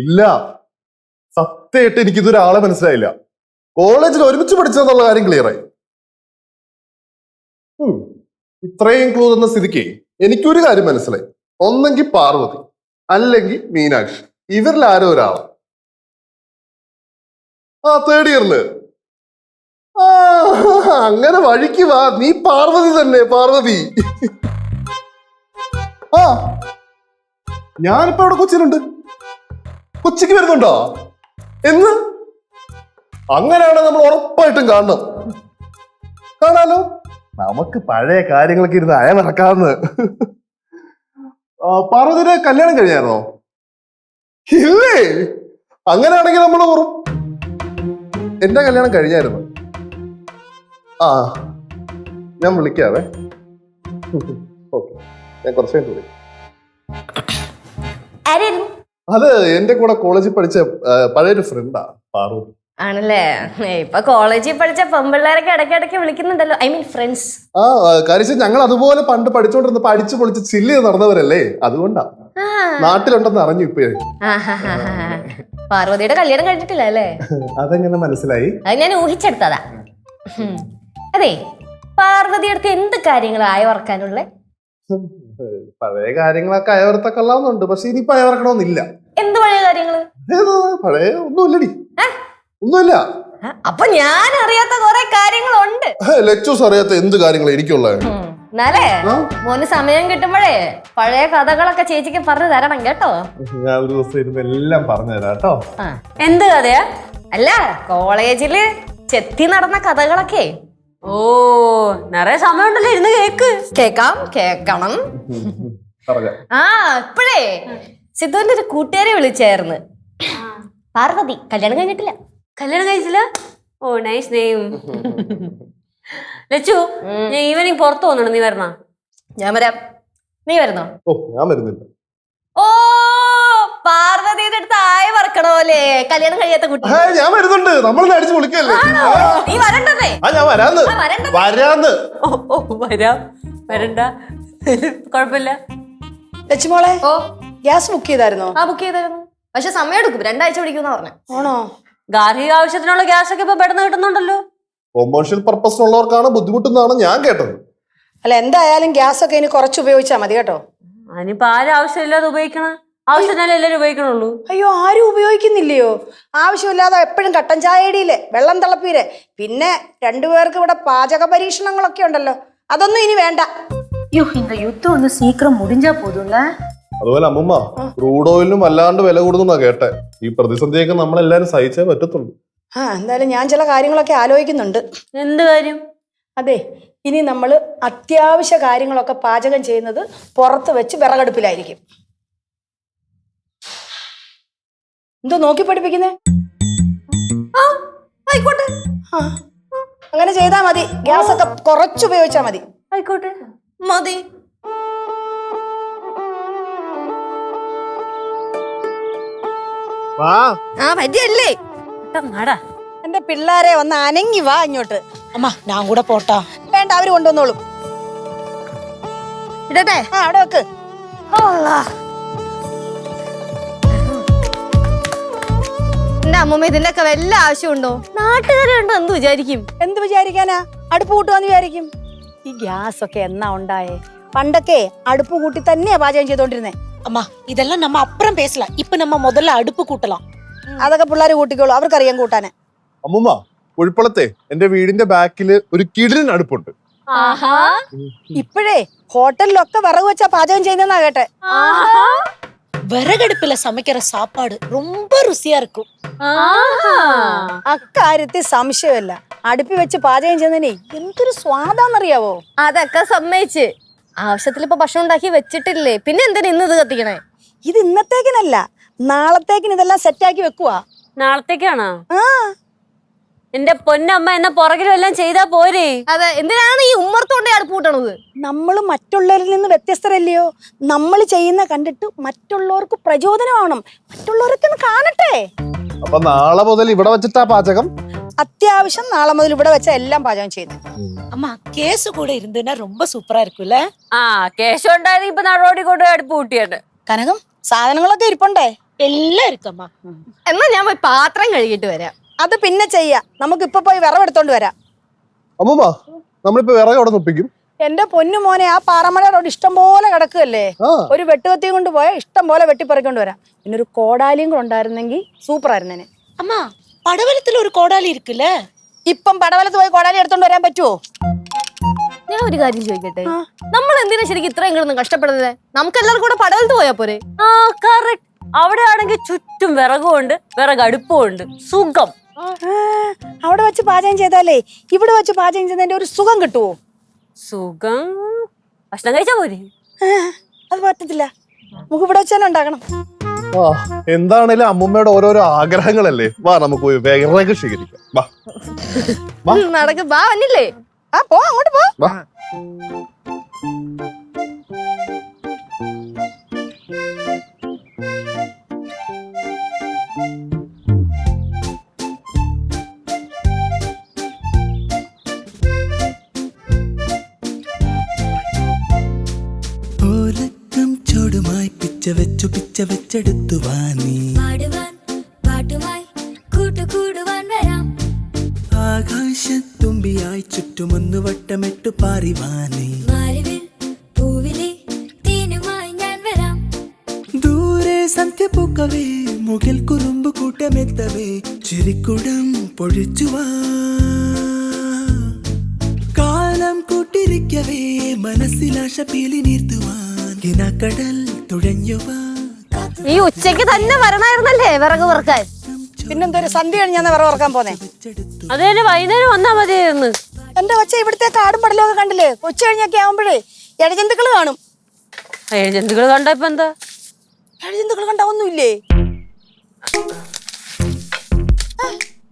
ഇല്ല, സത്യമായിട്ട് എനിക്കിതൊരാളെ മനസ്സിലായില്ല. കോളേജിൽ ഒരുമിച്ച് പഠിച്ചെന്നുള്ള കാര്യം ക്ലിയർ ആയി. ഇത്രയും ക്ലൂ തന്ന സ്ഥിതിക്ക് എനിക്കൊരു കാര്യം മനസ്സിലായി. ഒന്നെങ്കിൽ പാർവതി, അല്ലെങ്കിൽ മീനാക്ഷി. ഇവരിൽ ആരോ ഒരാള്. തേർഡ് ഇയറില്. അങ്ങനെ വഴിക്ക് വാ, നീ പാർവതി തന്നെ. പാർവതി. ഞാനിപ്പോ അവിടെ കൊച്ചിയിലുണ്ട്. കൊച്ചിക്ക് വരുന്നുണ്ടോ എന്ന്? അങ്ങനെയാണ് നമ്മൾ ഉറപ്പായിട്ടും കാണണം. കാണാലോ, നമുക്ക് പഴയ കാര്യങ്ങളൊക്കെ ഇരുന്ന് അയമറക്കാന്ന്. പാർവതിയുടെ കല്യാണം കഴിഞ്ഞായിരുന്നോ? ഇല്ലേ? അങ്ങനെയാണെങ്കിൽ നമ്മൾ എന്റെ കല്യാണം കഴിഞ്ഞായിരുന്നു. ഞാൻ വിളിക്കാവേ. ഓക്കെ, ഞാൻ കുറച്ച് കഴിഞ്ഞിട്ട് വിളിക്കാം. അത് എന്റെ കൂടെ കോളേജിൽ പഠിച്ച പഴയൊരു ഫ്രണ്ടാ പാർവതി. ആണല്ലേ? ഇപ്പൊ കോളേജിൽ പഠിച്ച പെമ്പിള്ളേരൊക്കെ ഇടയ്ക്കിടയ്ക്ക് വിളിക്കുന്നുണ്ടല്ലോ. I mean friends. കാര്യം ഞങ്ങൾ അതുപോലെ പണ്ട് പഠിച്ചോണ്ടിരുന്നപ്പോ അടിച്ചു പൊളിച്ച് ചില്ല് ചെയ്ത് നടന്നവരല്ലേ, അതുകൊണ്ടാ. നാട്ടിലുണ്ടെന്ന് അറിഞ്ഞു ഇപ്പൊ. പാർവതിയുടെ കല്യാണം കഴിഞ്ഞിട്ടില്ല അല്ലേ? അതെങ്ങനെ മനസ്സിലായി? അത് ഞാൻ ഊഹിച്ചെടുത്തതാ. അതെ, പാർവതി അടുത്ത് എന്ത് കാര്യങ്ങളാ അയവറക്കാനുള്ള? പഴയ കാര്യങ്ങളൊക്കെ അയവർത്തൊക്കെ കൊള്ളാവുന്നുണ്ട്, പക്ഷെ ഇനിയിപ്പോ അയവറക്കണമെന്നില്ല. എന്ത് പഴയ കാര്യങ്ങള്? പഴയ ഒന്നുമില്ലടി, ഒന്നുമില്ല. അപ്പൊ ഞാൻ അറിയാത്ത കുറെ കാര്യങ്ങളുണ്ട്. ലച്ചൂസ് അറിയാത്ത എന്ത് കാര്യങ്ങൾ എനിക്കുള്ള? എന്നാലേ മോന് സമയം കിട്ടുമ്പോഴേ പഴയ കഥകളൊക്കെ ചേച്ചിക്ക് പറഞ്ഞു തരണം കേട്ടോ. ഞാൻ ഒരു ദിവസം ഇരുന്ന് എല്ലാം പറഞ്ഞു തരാം കേട്ടോ. എന്ത് കഥയാ? അല്ല, കോളേജില് ചെത്തി നടന്ന കഥകളൊക്കെ. ഓ, നിറയെ സമയമുണ്ടല്ലോ, ഇരുന്ന് കേക്കണം. ഇപ്പഴേ സിദ്ധുവിന്റെ ഒരു കൂട്ടുകാരെ വിളിച്ചായിരുന്നു. പാർവതി കല്യാണം കഴിഞ്ഞിട്ടില്ല. കല്യാണം കഴിച്ചില്ല? ഓ, നൈസ് നെയിം. ലച്ചു, ഞാൻ ഈവനിങ് പുറത്തു പോകുന്നുണ്ട്, നീ വരണോ? ഞാൻ വരാം. നീ വരുന്നോ? ഓ, ഞാൻ വരുന്നില്ല. ഓ, പാർവതിയുടെ അടുത്ത് ആയ വറക്കണോല്ലേ കല്യാണം കഴിയാത്ത കുട്ടി. ഞാൻ വരുന്നുണ്ട്, നമ്മൾ അടിച്ചു പൊളിക്കല്ലേ. നീ വരണ്ടേ? ഞാൻ വരാന്ന്. ഓ, വരണ്ട, കുഴപ്പമില്ല. ലച്ചുമോളെ, ഗ്യാസ് ബുക്ക് ചെയ്തായിരുന്നോ? ബുക്ക് ചെയ്തായിരുന്നു, പക്ഷെ സമയം എടുക്കും, 2 ആഴ്ച പിടിക്കുന്ന പറഞ്ഞു. ആണോ? ഗാർഹിക ആവശ്യത്തിനുള്ള ഗ്യാസ് ഒക്കെ ഇപ്പൊ പെട്ടെന്ന് കിട്ടുന്നുണ്ടല്ലോ. കൊമേഴ്ഷ്യൽ പർപ്പസിനുള്ളവർക്കാണ് ബുദ്ധിമുട്ടെന്നാണ് ഞാൻ കേട്ടത്. അല്ല, എന്തായാലും ഗ്യാസ് ഒക്കെ ഇനി കുറച്ച് ഉപയോഗിച്ചാൽ മതി കേട്ടോ. അതിനിപ്പോ ആരും ആവശ്യമില്ലാതെ ഉപയോഗിക്കണ? ആവശ്യത്തിനല്ലേ എല്ലാവരും ഉപയോഗിക്കണുള്ളൂ. അയ്യോ, ആരും ഉപയോഗിക്കുന്നില്ലയോ? ആവശ്യമില്ലാതെ എപ്പോഴും കട്ടൻ ചായടിയില്ലേ, വെള്ളം തിളപ്പീരെ, പിന്നെ 2 പേർക്ക് ഇവിടെ പാചക പരീക്ഷണങ്ങളൊക്കെ ഉണ്ടല്ലോ, അതൊന്നും ഇനി വേണ്ട. ஐயோ, இந்த யுத்தம் வந்து சீக்கிரம் முடிஞ்சா போதும்ல. അതുപോലെ അമ്മമ്മ, ക്രൂഡ് ഓയിലിനും വല്ലാണ്ട് വില കൂടുന്നാ കേട്ടെ. ഈ പ്രതിസന്ധിയൊക്കെ നമ്മളെല്ലാരും സഹിച്ചേ പറ്റത്തുള്ളൂ. എന്തായാലും ഞാൻ ചില കാര്യങ്ങളൊക്കെ ആലോചിക്കുന്നുണ്ട്. എന്ത് കാര്യം? അതെ, ഇനി നമ്മൾ അത്യാവശ്യ കാര്യങ്ങളൊക്കെ പാചകം ചെയ്യുന്നത് പുറത്ത് വെച്ച് വിറകടുപ്പിലായിരിക്കും. എന്തോ നോക്കി പഠിപ്പിക്കുന്നേ? ആയിക്കോട്ടെ, അങ്ങനെ ചെയ്താ മതി. ഗ്യാസ് ഒക്കെ കുറച്ച് ഉപയോഗിച്ചാ മതി. ആയിക്കോട്ടെ, മതി. പറ്റിയല്ലേ? എന്റെ പിള്ളേരെ ഒന്ന് അനങ്ങി വാ ഇങ്ങോട്ട്. அம்மா, நான் கூட போட்டா? വേണ്ട, അവര് കൊണ്ടുവന്നോളും. ഇടട്ടെ? അവിടെ വെക്ക്. എന്റെ അമ്മമ്മ ഇതിന്റെ ഒക്കെ വല്ല ആവശ്യമുണ്ടോ? നാട്ടുകാരുണ്ടോ എന്ത് വിചാരിക്കും? എന്ത് വിചാരിക്കാനാ? അടുപ്പ് കൂട്ടുവാന്ന് വിചാരിക്കും. ഈ ഗ്യാസ് ഒക്കെ എന്നാ ഉണ്ടായേ? പണ്ടൊക്കെ അടുപ്പ് കൂട്ടി തന്നെയാ പാചകം ചെയ്തോണ്ടിരുന്നേ. அம்மா, இதெல்லாம் நம்ம அப்புறம் பேசலாம். இப்ப நம்ம முதல்ல அடுப்பு கூட்டலாம். അതൊക്കെ പിള്ളേര് കൂട്ടിക്കോളൂ, അവർക്കറിയാം കൂട്ടാനെ. അമ്മമ്മ, കുഴിപ്പളത്തെ എന്റെ വീടിന്റെ ബാക്കില് ഒരു കിടിലൻ അടുപ്പുണ്ട്. ഇപ്പോഴേ ഹോട്ടലിലൊക്കെ വിറക് വെച്ചാ പാചകം ചെയ്യുന്നതാ കേട്ടെ. விறகடுப்புல சமைக்கிற சாப்பாடு ரொம்ப ருசியா இருக்கும். അക്കാര്യത്തിൽ സംശയമില്ല. അടുപ്പി വെച്ച് പാചകം ചെയ്യുന്നതിന് എന്തൊരു സ്വാദാന്നറിയാവോ? അതൊക്കെ സമ്മതിച്ച്. ആവശ്യത്തിൽ ഇപ്പൊ ഭക്ഷണം ഉണ്ടാക്കി വെച്ചിട്ടില്ലേ, പിന്നെ എന്തിനാ ഇന്ന് ഇത് കത്തിക്കണേ? ഇത് ഇന്നത്തേക്കിനല്ല, നാളത്തേക്കിന് ഇതെല്ലാം സെറ്റാക്കി വെക്കുവാ. നാളത്തേക്കാണോ? എന്റെ പൊന്നമ്മ, എന്നെ പുറകിലും എല്ലാം ചെയ്താ പോരെ. അതെ, എന്തിനാണ് ഈ ഉമ്മർത്തോണ്ടേ അടുപ്പ് കൂട്ടണത്? നമ്മൾ മറ്റുള്ളവരിൽ നിന്ന് വ്യത്യസ്തരല്ലയോ? നമ്മൾ ചെയ്യുന്ന കണ്ടിട്ട് മറ്റുള്ളവർക്ക് പ്രചോദനമാവണം, മറ്റുള്ളവരൊക്കെ കാണട്ടെ. അപ്പൊ നാളെ മുതൽ ഇവിടെ വെച്ചിട്ടാ പാചകം? അത്യാവശ്യം നാളെ മുതൽ ഇവിടെ വെച്ച എല്ലാം പാചകം ചെയ്യുന്നു. அம்மா, கேஸ் கூட இருந்துன்னா ரொம்ப சூப்பரா இருக்குல்ல. കേശം ഉണ്ടായത് ഇപ്പൊ നടോടി കൊണ്ട് അടുപ്പ് കൂട്ടിയാണ്. കനകം, സാധനങ്ങളൊക്കെ ഇരിപ്പുണ്ടേ? എല്ലാം ഇരിക്കമ്മ. എന്നാ ഞാൻ പോയി പാത്രം കഴുകിട്ട് വരാം. അത് പിന്നെ ചെയ്യാം, നമുക്ക് ഇപ്പൊ പോയി വിറവെടുത്തോണ്ട് വരാം. അമ്മൂമ്മ നമ്മളിപ്പോ വിറക് അവിടെ നിപ്പിക്കും. എന്റെ പൊന്നു മോനെ, ആ പാറമടയുടെ അവിടെ ഇഷ്ടം പോലെ കിടക്കുകയല്ലേ, ആ ഒരു വെട്ടുകത്തിയും കൊണ്ട് പോയാൽ ഇഷ്ടം പോലെ വെട്ടിപ്പറിക്കൊണ്ട് വരാം. പിന്നെ ഒരു കോടാലിയും കൂടെ ഉണ്ടായിരുന്നെങ്കിൽ സൂപ്പർ ആയിരുന്നേനെ. அம்மா படவலத்துல ஒரு கோடாலி இருக்குல்ல, ഇപ്പം പടവലത്ത് പോയി കോടാലി എടുത്തോണ്ട് വരാൻ പറ്റുമോ? ഞാൻ ഒരു കാര്യം ചോദിക്കട്ടെ, നമ്മൾ എന്തിനാ ശരിക്കും ഇത്രയും കിടന്ന് കഷ്ടപ്പെടുന്നത്? നമുക്ക് എല്ലാവർക്കും കൂടെ പടവലത്ത് പോയാ പോരെ? ആ കറക്റ്റ്. അവിടെ ആണെങ്കിൽ ചുറ്റും വിറകുണ്ട്, വിറകടുപ്പും ഉണ്ട്, സുഖം. അവിടെ വെച്ച് പാചകം ചെയ്താലേ ഇവിടെ വെച്ച് പാചകം ചെയ്തതിന്റെ ഒരു സുഖം കിട്ടുവോ? സുഖം ഭക്ഷണം കഴിച്ചാ പോരെ? അത് പറ്റത്തില്ല, നമുക്ക് ഇവിടെ വെച്ച് തന്നെ ഉണ്ടാക്കണം. ആ എന്താണേലും അമ്മൂമ്മയുടെ ഓരോരോ ആഗ്രഹങ്ങളല്ലേ. വാ നമുക്ക് പോയി വിറക് ശേഖരിക്കാം. വാ നടക്ക്, ബാ വന്നില്ലേ? ആ പോ, അങ്ങോട്ട് പോ. വാ. ചൂടുമായി പിച്ച വെച്ചെടുത്തു വാനി പാട്ടുമായി കൂട്ടുകൂടുവാൻ വരാം. ആകാശത്തുമ്പിയായി ചുറ്റുമൊന്നു വട്ടമിട്ടു പാറിവാനി മാരിവിൽ പൂവിലെ തേനുമായി ഞാൻ വരാം. ദൂരെ സന്ധ്യ പൂക്കവേ മുകിൽ കുറുമ്പ് കൂട്ടമെത്തവേ ചിരിക്കുടം പൊഴിച്ചുവാ കാലം കൂട്ടിരിക്കവേ മനസ്സിലാശ പീലി നീർത്തുവാൻ കിനാക്കടൽ തുഴഞ്ഞുവാ. ഈ ഉച്ചക്ക് തന്നെ വരണായിരുന്നല്ലേ വിറക് വറുക്കാൻ? പിന്നെന്തോ ഒരു സന്ധ്യ കഴിഞ്ഞാൽ വിറവ് ഓർക്കാൻ പോന്നെ. അത് തന്നെ വൈകുന്നേരം വന്നാ മതിയായിരുന്നു. എന്റെ കൊച്ച ഇവിടുത്തെ കാടും പടലും ഒക്കെ കണ്ടില്ലേ? ഉച്ച കഴിഞ്ഞൊക്കെ ആവുമ്പോഴേ ഇഴജന്തുക്കൾ കാണും. ജന്തുക്കൾ കണ്ടപ്പോ എന്താ? ഇഴജന്തുക്കൾ കണ്ട ഒന്നുമില്ലേ?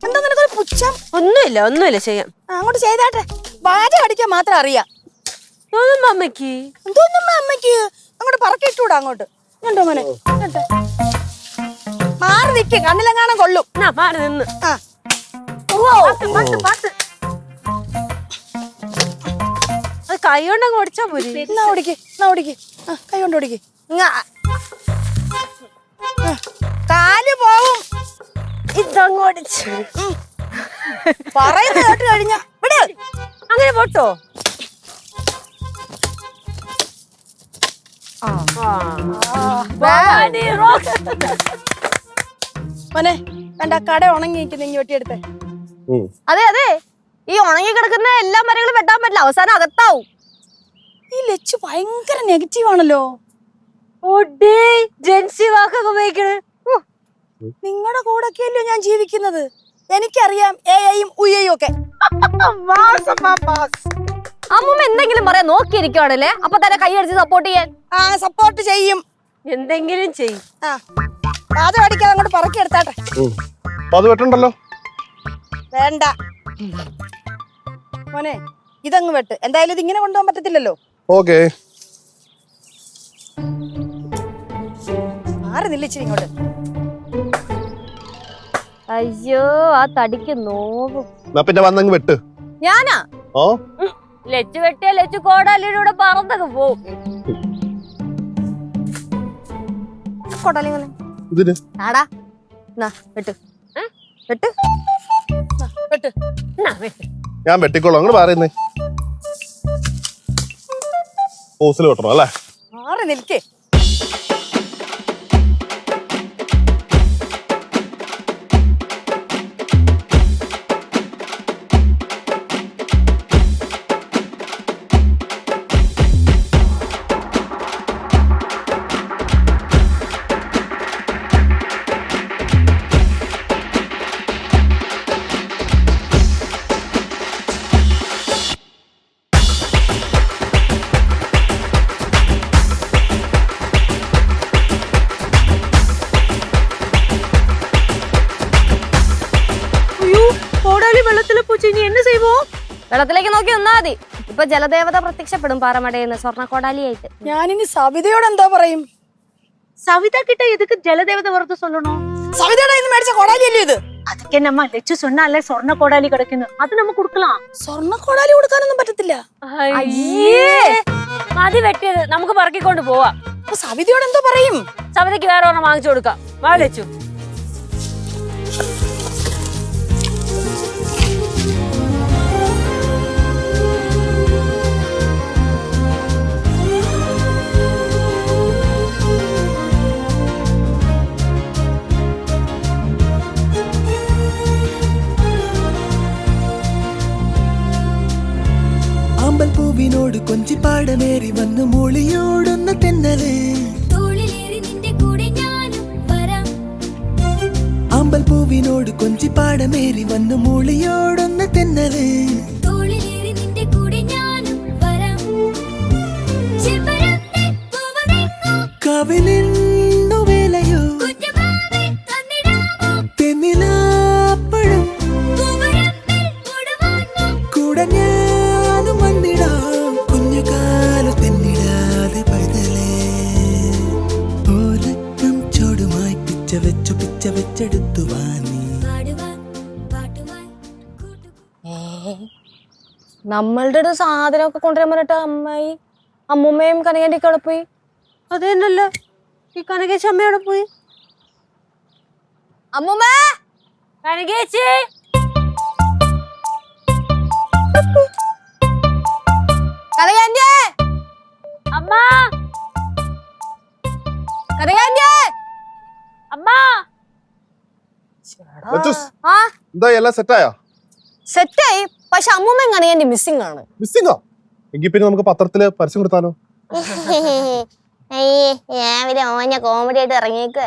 എന്താ നിനക്കൊരു പുച്ഛം? ഒന്നുമില്ല ചെയ്യാം. അങ്ങോട്ട് ചെയ്താട്ടെ, പാചകം അടിക്കാൻ മാത്രം അറിയാം. തോന്നുമ്പോ അമ്മയ്ക്ക് എന്തോന്നും അമ്മയ്ക്ക് അങ്ങോട്ട് പറക്കിട്ടൂടാ. അങ്ങോട്ട് കണ്ടോ മോനെ, കണ്ടോ? മാറി നിൽക്ക്, കണ്ണിലെങ്ങാനും കൊള്ളും. എന്നാ മാറി നിന്ന്. ആ അത് കൈ കൊണ്ടങ്ങ് ഓടിച്ചാ പോരെ? എന്നാ ഓടിക്ക്, കൈ കൊണ്ട് ഓടിക്ക്. കാല് പോവും. ഇതങ്ങോട്ട് പറയുന്നത് കേട്ട് കഴിഞ്ഞ വിട്. അങ്ങനെ പോട്ടോ? മോനെ കണ്ട കട ഉണങ്ങി നിൽക്കുന്ന ഇങ്ങി വെട്ടിയെടുത്തേ. അതെ അതെ, ഈ ഉണങ്ങി കിടക്കുന്ന എല്ലാ മരങ്ങളും വെട്ടാൻ പറ്റില്ല, അവസാനം അകത്താവും. ഈ ലച്ചു ഭയങ്കര നെഗറ്റീവ് ആണല്ലോ. ജെൻസി വാക്കൊക്കെ ഉപയോഗിക്കണ്. നിങ്ങളുടെ കൂടെയൊക്കെയല്ലോ ഞാൻ ജീവിക്കുന്നത്. എനിക്കറിയാം എയും ഉയ്യയും ഒക്കെ. അമ്മൂമ്മ എന്തെങ്കിലും പറയാൻ നോക്കിയിരിക്കുവാണല്ലേ, അപ്പൊ തന്നെ കൈ അടിച്ച് സപ്പോർട്ട് ചെയ്യാൻ. ആ സപ്പോർട്ട് ചെയ്യും. എന്തെങ്കിലും ചെയ്യും. ആ പാചകം അടിക്കാതെ അങ്ങോട്ട് പറക്കി എടുത്താട്ടെ. അത് വെട്ടണ്ടല്ലോ. വേണ്ട മോനെ, ഇതങ്ങ് വെട്ട്. എന്തായാലും ഇത് ഇങ്ങനെ കൊണ്ടുപോകാൻ പറ്റത്തില്ലല്ലോ. ഓക്കെ മാറി നില്ലിച്ചിരി ഇങ്ങോട്ട്. അയ്യോ ആ തടിക്ക് നോവും. എന്നാ പിന്നെ വന്നങ്ങ് വെട്ട്. ഞാനാ ഓ ലച്ചു വെട്ടിയ ലച്ചു കോടാലിയുടെ പറന്നൊക്കെ പോവും. കൊട്ടാലി വന്നേ. ഇതിന് ആടാ വെട്ട് വെട്ട്. വെട്ട്. ഞാൻ വെട്ടിക്കോളാം. അങ്ങോട്ട് പറയുന്നേ ഓസിൽ വെട്ടണം അല്ലേ? മാറി നിൽക്കേ. വെള്ളത്തിലേക്ക് നോക്കി നിന്നാ മതി. ഇപ്പൊ ജലദേവത പ്രത്യക്ഷപ്പെടും പാറമടയെന്ന് സ്വർണ്ണ കോടാലിയായിട്ട്. ഞാനിനി സവിതയോട് എന്താ പറയും? சவிதா கிட்ட எதுக்கு ஜலதேவதை வரது சொல்லணும்? സവിതയുടെ ഇന്ന് മേടിച്ച കോടാലിയല്ലേ ഇത്? அதுக்கே நம்ம லெச்சு சொன்னால சொர்ண கோடாலி கிடைக்குன்னு, அது நம்ம கொடுக்கலாம். സ്വർണ്ണ കോടാലി കൊടുക്കാനൊന്നും പറ്റത്തില്ല. അയ്യേ മതി വെട്ടിയത്, നമുക്ക് പറക്കിക്കൊണ്ട് പോവാം. അപ്പൊ സവിതയോട് എന്തോ പറയും? സമിതിക്ക് വേറെ ഒരെണ്ണം വാങ്ങിച്ചു കൊടുക്കാം. വാ ലച്ചു. അമ്പൽപ്പൂവിനോട് കൊഞ്ചിപ്പാടമേറി വന്ന് മൂളിയോടുന്ന തെന്നല്. തോളിലേറി നിന്റെ കൂടെ ഞാനും വരാം. അമ്പൽപ്പൂവിനോട് കൊഞ്ചിപ്പാടമേറി വന്ന് മൂളിയോടുന്ന തെന്നല്. തോളിലേറി നിന്റെ കൂടെ ഞാനും വരാം. ചെമ്പരത്തി പൂവനെങ്ങോ കവിളിന്നു വേലയോ കുഞ്ഞുമാവേ തന്നിടാമോ. തെന്നിലാപ്പഴം പൂവരമ്പിൽ മൂടുവാനോ. കൂടെ ഞാനും വന്നിടാം. കുഞ്ഞുകാലു തെന്നിടാതെ പൈതലേ. ഓലക്കം ചോടുമായി പിച്ച വെച്ചെടുത്തു വാങ്ങി. പാടുവാൻ പാട്ടുമായി കൂട്ടുകൂടി. നമ്മളുടെ ഒരു സാധനമൊക്കെ കൊണ്ടുവരാൻ പറഞ്ഞിട്ട് അമ്മായി അമ്മൂമ്മയും കനകന്റെ ഒക്കെ അവിടെ പോയി. അത് തന്നെയല്ലേ ഈ കനകേശി അമ്മയോടെ പോയി. അമ്മൂമ്മ കനകേച്ചി, കനകാന്റെ അമ്മ, കനകാന്റെ അമ്മ. ലച്ചൂസ്, ആ എന്താ എല്ലാം സെറ്റായോ? സെറ്റായി. പക്ഷെ അമ്മൂമ്മയും കനകാന്റെ മിസ്സിംഗ് ആണ്. മിസ്സിങ്ങോ? എങ്കിൽ പിന്നെ നമുക്ക് പത്രത്തില് പരസ്യം കൊടുത്താലോ? രാവിലെ ഓഞ്ഞ കോമഡി ആയിട്ട് ഇറങ്ങിയേക്ക്.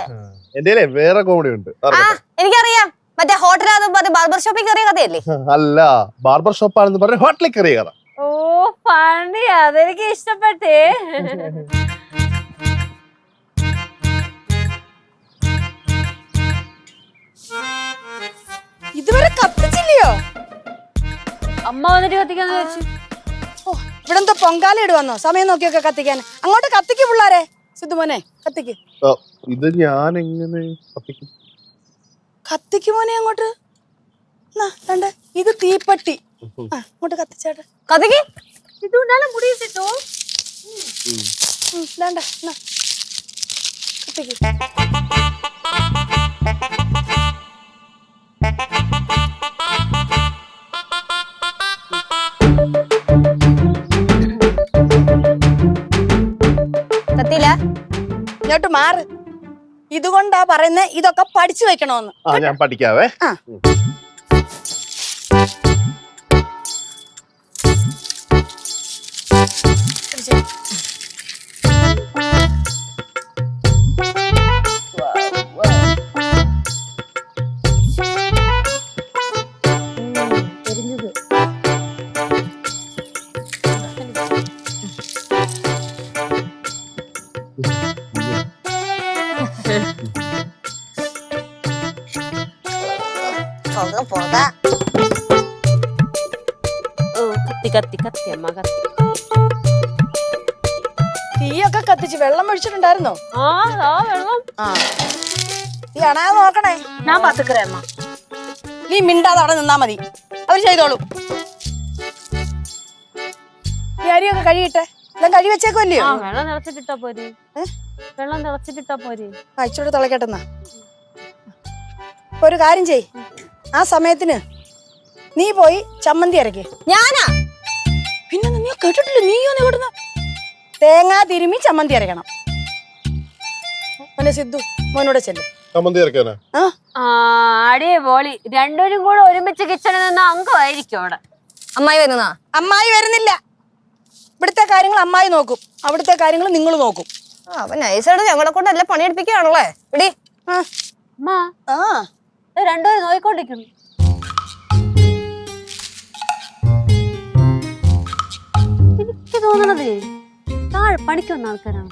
എന്റെ വേറെ കോമഡി ഉണ്ട്. ആ എനിക്കറിയാം. മറ്റേ ഹോട്ടലാന്ന് പറഞ്ഞ ബാർബർ ഷോപ്പിൽ കയറിയ കഥയല്ലേ? അല്ല, ബാർബർ ഷോപ്പാണെന്ന് പറഞ്ഞ ഹോട്ടലിൽ കയറിയ കഥ. ഓ ഫണ്ണി, അതെനിക്ക് ഇഷ്ടപ്പെട്ടേ. ഇതുവരെ കത്തിച്ചില്ലയോ? അമ്മ വന്നിട്ട് കത്തിക്കാന്ന് വെച്ചു. ഓ, ഇവിടെ എന്തോ പൊങ്കാല ഇടുവന്നോ? സമയം നോക്കിയൊക്കെ കത്തിക്കാൻ. അങ്ങോട്ട് കത്തിക്ക് പിള്ളാരെ. സിദ്ധുമോനെ കത്തിക്ക്. ഓ, ഇത് ഞാൻ എങ്ങനെ കത്തിക്കും? കത്തിക്ക് മോനെ അങ്ങോട്ട്. കണ്ട, ഇത് തീപ്പട്ടി. അങ്ങോട്ട് കത്തിച്ചേട്ടെ. കഥയ്ക്ക് ഇത് ഉന്നാലും മുടിയിട്ടോ. വേണ്ട കത്തിക്ക്. കത്തിയില്ല. ഇങ്ങോട്ട് മാറ്. ഇതുകൊണ്ടാ പറയുന്നത് ഇതൊക്കെ പഠിച്ചു വെക്കണോന്ന്. ആ, ഞാൻ പഠിക്കാവേ. ആ. കത്തി കത്തി കത്തി അമ്മ കത്തി. തീയൊക്കെ കത്തിച്ച് വെള്ളം ഒഴിച്ചിട്ടുണ്ടായിരുന്നോ? ആ വെള്ളം. ആ, നീ അണാതെ നോക്കണേ. ഞാൻ പാത്തുക്കറേ അമ്മ. നീ മിണ്ടാതെ അവിടെ നിന്നാ മതി. അവര് ചെയ്തോളൂ. ഈ അരിയൊക്കെ കഴിയട്ടെ. എല്ലാം കഴി വെച്ചേക്കുമല്ലയോ? ആ വെള്ളം തിളച്ചിട്ടിട്ടാ പോരെ. വെള്ളം തിളച്ചിട്ടിട്ടാ പോരെ. ആ, ഇച്ചിരി തിളക്കട്ടെന്നാ. ഒരു കാര്യം ചെയ്. ആ സമയത്തിന് നീ പോയി ചമ്മന്തി അരക്ക്. ഞാനാ? പിന്നെ നീ കേട്ടിട്ടില്ല? നീയോ ഇവിടുന്ന് തേങ്ങാ തിരുമ്മി ചമ്മന്തി അരക്കണം. മോനെ സിദ്ധു, മോനോടെ ചെല്ല്. ചമ്മന്തി ഇറക്കാനാ? ആ, അടിപൊളി. രണ്ടുപേരും കൂടെ ഒരുമിച്ച് കിച്ചണിൽ നിന്ന് അംഗമായിരിക്കും അവിടെ. അമ്മായി വരുന്നാ? അമ്മായി വരുന്നില്ല. ഇവിടുത്തെ കാര്യങ്ങൾ അമ്മായി നോക്കും, അവിടുത്തെ കാര്യങ്ങൾ നിങ്ങൾ നോക്കും. അപ്പൊ നൈസായിട്ട് ഞങ്ങളെ കൊണ്ട് എല്ലാം പണിയെടുപ്പിക്കുകയാണല്ലേ? ഇടി. ആ അമ്മ, ആ രണ്ടുപേരും നോയിക്കൊണ്ടിരിക്കുന്നു. എനിക്ക് തോന്നണത് താഴെ പണിക്ക് വന്ന ആൾക്കാരാണ്.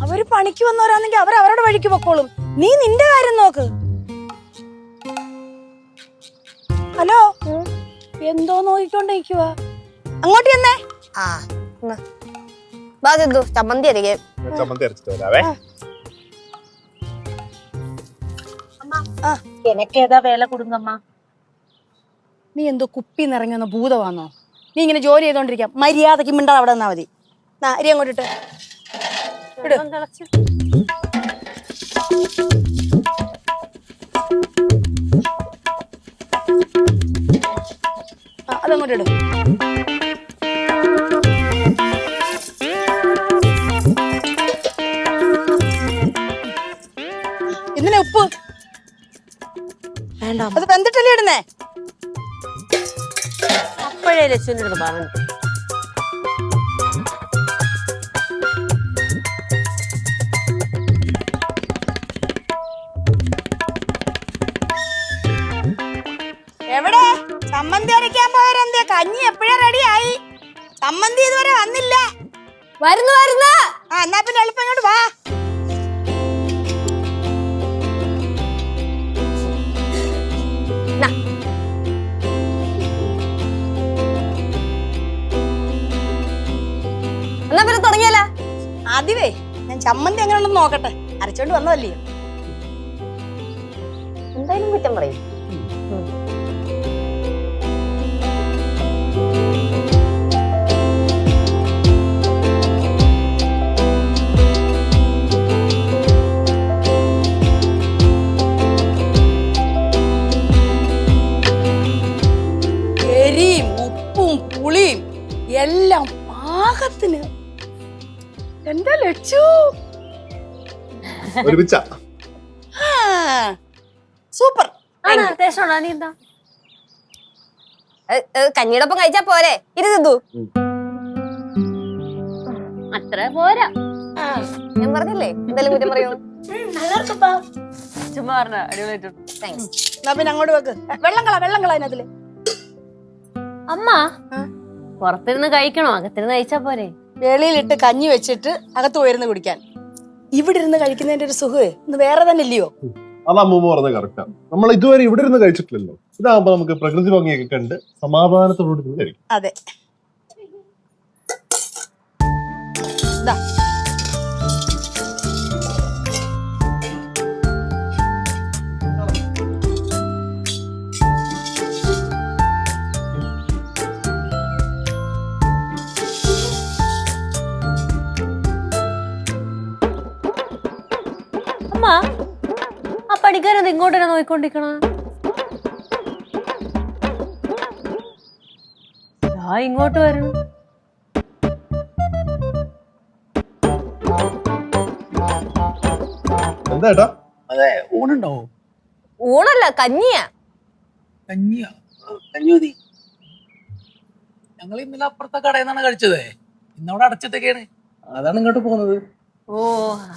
അവര് പണിക്ക് വന്നവരാണെങ്കിൽ അവരവരുടെ വഴിക്ക് പൊക്കോളും. നീ നിന്റെ കാര്യം നോക്ക്. ഹലോ, എന്തോ നോക്കിക്കൊണ്ടിരിക്കുക? അങ്ങോട്ട് ചെന്നേ. ആ ബാ സിദ്ധു, ചമ്മന്തി അരികെ. ചമ്മന്തി അരച്ചിട്ട് വരാവേ. എനക്കേതാ വേല കൊടുങ്ങമ്മ. നീ എന്തോ കുപ്പി നിറങ്ങുന്ന ഭൂതമാണോ? നീ ഇങ്ങനെ ജോലി ചെയ്തോണ്ടിരിക്കാം. മര്യാദക്ക് മിണ്ടാതെ അവിടെ നിന്നാ മതി. അരി അങ്ങോട്ടിട്ട് വെള്ളം തിളച്ച്. അതങ്ങോട്ട് ഇടും. ഇതിനെ ഉപ്പ് വേണ്ട അത് വെന്തിട്ടല്ലേ ഇടുന്നേ? അപ്പോഴേ ലക്ഷ്മിന്റെ അടുത്ത് പറഞ്ഞു. എവിടെ ചമ്മന്തി അരയ്ക്കാൻ പോയരെന്തേ? കഞ്ഞി എപ്പോഴാ റെഡിയായി? ചമ്മന്തി ഇതുവരെ വന്നില്ല. വരുന്നു വരുന്നു. ആ എന്നാ പിന്നെ എളുപ്പം ഇങ്ങോട്ട് വാ. എന്നാ പിന്നെ തുടങ്ങിയാലോ? ആദ്യമേ ഞാൻ ചമ്മന്തി എങ്ങനെ ഉണ്ടെന്ന് നോക്കട്ടെ. അരച്ചോണ്ട് വന്നതല്ലേ. എന്തായാലും കുറ്റം പറയും. എരിയും ഉപ്പും പുളിയും എല്ലാം പാകത്തിന്. എന്താ ലച്ചു? ഒരുമിച്ച സൂപ്പർ. ആണോ? ടേസ്റ്റ് നീ എന്താ കഞ്ഞിയുടെ ഒപ്പം കഴിച്ചാ പോരെ? ഇരുന്നു അത്ര പോരാ. ഞാൻ പറഞ്ഞില്ലേ എന്തായാലും കുറ്റം പറയൂ. ചുമ്മാ പറഞ്ഞ അടിപൊളിയായിട്ടുണ്ട്. താങ്ക്സ്. എന്നാ പിന്നെ അങ്ങോട്ട് വെക്ക്. വെള്ളം കള അതിനകത്തില്. അമ്മ പുറത്തിരുന്ന് കഴിക്കണോ അകത്തിരുന്ന് കഴിച്ചാ പോരെ? വെളിയിലിട്ട് കഞ്ഞി വെച്ചിട്ട് അകത്ത് പോയിരുന്ന് കുടിക്കാൻ. ഇവിടെ ഇരുന്ന് കഴിക്കുന്നതിന്റെ ഒരു സുഖേ ഇന്ന് വേറെ തന്നെ ഇല്ലയോ? അത് അമ്മൂമ്മ പറഞ്ഞത് കറക്റ്റാ. നമ്മൾ ഇതുവരെ ഇവിടെ ഇരുന്ന് കഴിച്ചിട്ടില്ലല്ലോ. ഇതാകുമ്പോ നമുക്ക് പ്രകൃതി ഭംഗിയൊക്കെ കണ്ട് സമാധാനത്തോടുകൂടി ഇരുന്ന് കഴിക്കാം. അതെ. ദാ. അമ്മ ആ പണിക്കാരത് ഇങ്ങോട്ടെന്നെ നോയിക്കൊണ്ടിരിക്കണ? ഇങ്ങോട്ട് വരണം. എന്താ ഏട്ടാ? അതെ ഊണുണ്ടാവോ? ഊണല്ല കഞ്ഞിയാ. കഞ്ഞിയാ? കഞ്ഞി മതി. ഞങ്ങൾ ഇന്നലെ അപ്പുറത്തെ കടയിൽ നിന്നാണ് കഴിച്ചതേ. ഇന്നവിടെ അടച്ചിട്ടൊക്കെയാണ്, അതാണ് ഇങ്ങോട്ട് പോകുന്നത്. ഓ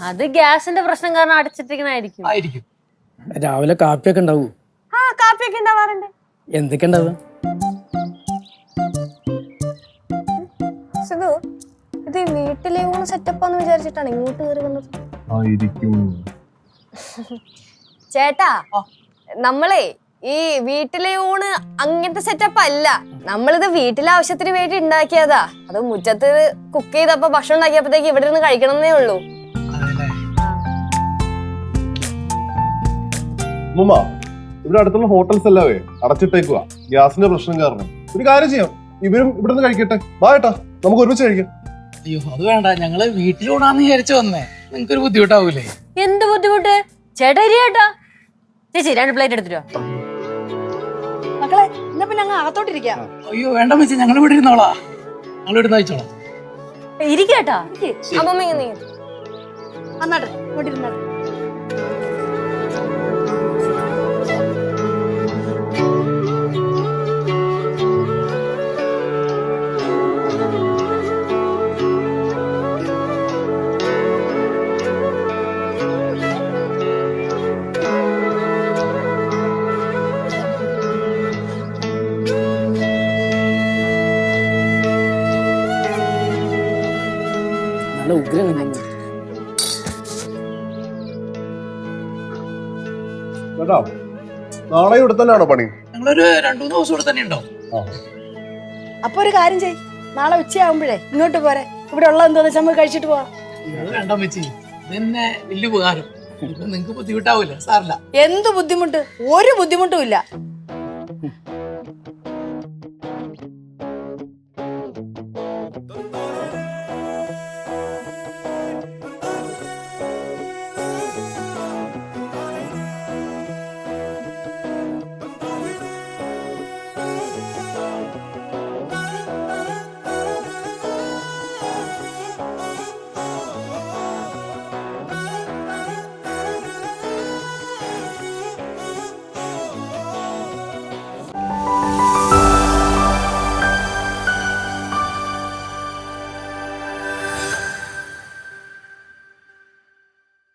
അത് ഗ്യാസിന്റെ പ്രശ്നം കാരണം അടച്ചിട്ടിരിക്കണായിരിക്കും. ആയിരിക്കും. രാവിലെ കാപ്പിയൊക്കെ ഉണ്ടാവൂ? ആ കാപ്പിയൊക്കെ ഉണ്ടാവാറുണ്ട്. എന്തൊക്കെ ഉണ്ടാവുക? സുഖു, ഇത് വീട്ടിലെ ഊണ് സെറ്റപ്പാന്ന് വിചാരിച്ചിട്ടാണ് ഇങ്ങോട്ട് കയറി വന്നത്. ആയിരിക്കും. ചേട്ടാ നമ്മളെ ഈ വീട്ടിലെ ഊണ് അങ്ങനത്തെ സെറ്റപ്പ് അല്ല. നമ്മളിത് വീട്ടിലെ ആവശ്യത്തിന് വേണ്ടി ഉണ്ടാക്കിയതാ. അത് മുറ്റത്ത് കുക്ക് ചെയ്തപ്പോ ഭക്ഷണം ഉണ്ടാക്കിയപ്പോഴത്തേക്ക് ഇവിടെ നിന്ന് കഴിക്കണമെന്നേ ഉള്ളൂ. അമ്മൂമ്മ, ഇവിടെ അടുത്തുള്ള ഹോട്ടൽസ് എല്ലാവേ അടച്ചിട്ടേക്കുക ഗ്യാസിന്റെ പ്രശ്നം കാരണം. ഒരു കാര്യം ചെയ്യാം, ഇവരും ഇവിടെ നിന്ന് കഴിക്കട്ടെ. വാ ഏട്ടാ, നമുക്ക് ഒരുമിച്ച് കഴിക്കാം. അയ്യോ അത് വേണ്ട, ഞങ്ങള് വീട്ടിലൂടാന്ന് വിചാരിച്ചു വന്നേ. നിങ്ങൾക്കൊരു ബുദ്ധിമുട്ടാവൂലേ? എന്ത് ബുദ്ധിമുട്ട്? ചേട്ടാ ചേട്ടാ ചേച്ചി 2 പ്ലേറ്റ് എടുത്തിട്ടോ. മക്കളെ എന്നാ പിന്നെ അങ്ങ് അകത്തോട്ടിരിക്കാം. അയ്യോ വേണ്ട വെച്ച് ഞങ്ങൾ ഇവിടെ ഇരുന്നോളാ. ഞങ്ങൾ ഇവിടെ കഴിച്ചോളാം. ഇരിക്കേട്ടാ. അമ്മ നീ അന്നാട്ടെ ഇങ്ങോട്ടിരുന്നാട്ടെ. നല്ല ഉഗ്രം കഞ്ഞി. കേട്ടോ, നാളെ ഇവിടെ തന്നെയാണോ പണി? ഞങ്ങളൊരു 2-3 ദിവസം ഇവിടെ തന്നെ ഉണ്ടാവും. അപ്പൊ ഒരു കാര്യം ചെയ്, നാളെ ഉച്ചയാകുമ്പോഴേ ഇങ്ങോട്ട് പോരെ. ഇവിടെ ഉള്ളത് എന്തോന്ന് വെച്ചാൽ നമുക്ക് കഴിച്ചിട്ട് പോവാം. അത് വേണ്ട വെച്ച്, ഇതന്നെ വലിയ ഉപകാരം. നിങ്ങക്ക് ബുദ്ധിമുട്ടാവൂല? സാറില്ല. എന്ത് ബുദ്ധിമുട്ട്? ഒരു ബുദ്ധിമുട്ടും ഇല്ല.